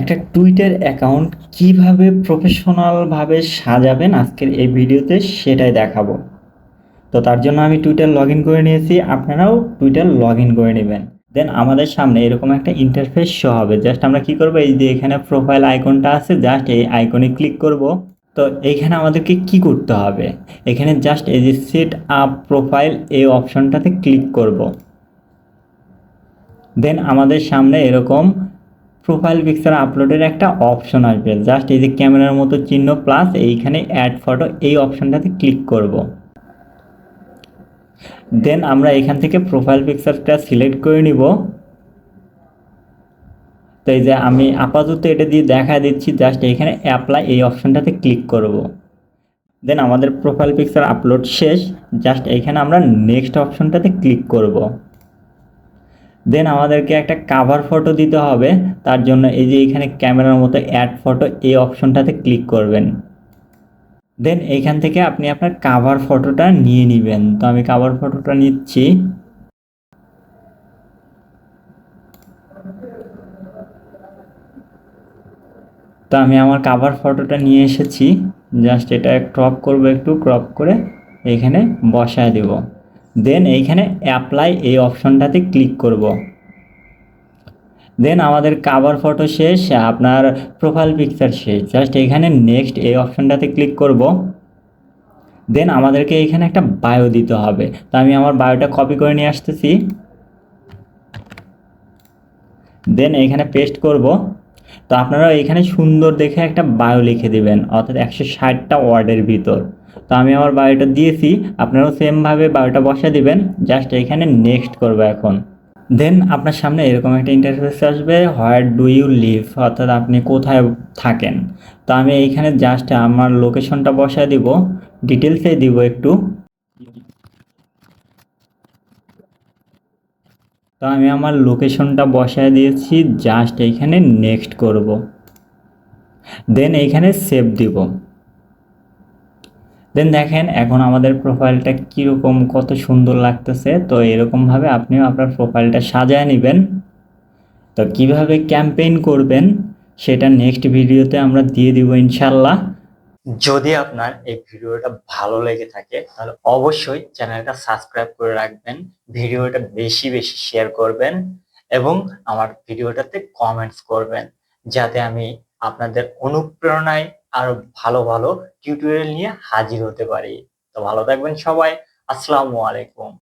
একটা Twitter account কিভাবে প্রফেশনালভাবে সাজাবেন আজকের এই ভিডিওতে সেটাই দেখাবো। তো তার জন্য আমি টুইটার লগ ইন করে নিয়েছি, আপনারাও টুইটার লগ ইন করে নেবেন। দেন আমাদের সামনে এরকম একটা ইন্টারফেস শো হবে। জাস্ট আমরা কি করব, এই যে এখানে প্রোফাইল আইকনটা আছে, জাস্ট এই আইকনে ক্লিক করব। তো এইখানে আমাদেরকে কি করতে হবে, এখানে জাস্ট এই যে সেট আপ প্রোফাইল এই অপশনটাতে ক্লিক করব। দেন আমাদের সামনে এরকম প্রোফাইল পিকচার আপলোডের একটা অপশন আসবে। জাস্ট এই যে ক্যামেরার মতো চিহ্ন প্লাস এইখানে অ্যাড ফটো এই অপশনটাতে ক্লিক করব। দেন আমরা এখান থেকে প্রোফাইল পিকচারটা সিলেক্ট করে নিব। তো এই যে আমি আপাতত এটা দিয়ে দেখা দিচ্ছি, জাস্ট এখানে অ্যাপ্লাই এই অপশনটাতে ক্লিক করব। দেন আমাদের প্রোফাইল পিকচার আপলোড শেষ, জাস্ট এখানে আমরা নেক্সট অপশনটাতে ক্লিক করব। দেন আমাদেরকে একটা কাভার ফটো দিতে হবে, তার জন্য এই যে এখানে ক্যামেরার মতো অ্যাড ফটো এই অপশনটাতে ক্লিক করবেন। দেন এইখান থেকে আপনি আপনার কাভার ফটোটা নিয়ে নেবেন। তো আমি কাভার ফটোটা নিচ্ছি। তো আমি আমার কাভার ফটোটা নিয়ে এসেছি, জাস্ট এটা ক্রপ করব, একটু ক্রপ করে এইখানে বসায় দেব। দেন এইখানে অ্যাপ্লাই এই অপশনটাতে ক্লিক করব। দেন আমাদের কাভার ফটো শেষ, আপনার প্রোফাইল পিকচার শেষ, জাস্ট এখানে নেক্সট এই অপশনটাতে ক্লিক করব। দেন আমাদেরকে এখানে একটা বায়ো দিতে হবে। তো আমি আমার বায়োটা কপি করে নিয়ে আসতেছি, দেন এখানে পেস্ট করব। তো আপনারা এখানে সুন্দর দেখে একটা বায়ো লিখে দিবেন, অর্থাৎ 160টা ওয়ার্ডের ভিতর। তো আমি আমার বায়োটা দিয়েছি, আপনারাও সেমভাবে বায়োটা বসিয়ে দিবেন। জাস্ট এখানে নেক্সট করব এখন। দেন আপনার সামনে এরকম একটা ইন্টারফেস আসবে, হোয়ার ডু ইউ লিভ, অর্থাৎ আপনি কোথায় থাকেন। তো আমি এইখানে জাস্ট আমার লোকেশনটা বসায় দিব, ডিটেলসে দিব একটু। তো আমি আমার লোকেশনটা বসায় দিয়েছি, জাস্ট এইখানে নেক্সট করব। দেন এইখানে সেভ দিব। দেন দেখেন এখন আমাদের প্রোফাইলটা কীরকম, কত সুন্দর লাগতেছে। তো এরকমভাবে আপনিও আপনার প্রোফাইলটা সাজায় নেবেন। তো কিভাবে ক্যাম্পেইন করবেন সেটা নেক্সট ভিডিওতে আমরা দিয়ে দিব ইনশাল্লাহ। যদি আপনার এই ভিডিওটা ভালো লেগে থাকে তাহলে অবশ্যই চ্যানেলটা সাবস্ক্রাইব করে রাখবেন, ভিডিওটা বেশি বেশি শেয়ার করবেন এবং আমার ভিডিওটাতে কমেন্টস করবেন, যাতে আমি আপনাদের অনুপ্রেরণায় আরো ভালো ভালো টিউটোরিয়াল নিয়ে হাজির হতে পারি। তো ভালো থাকবেন সবাই। আসসালামু আলাইকুম।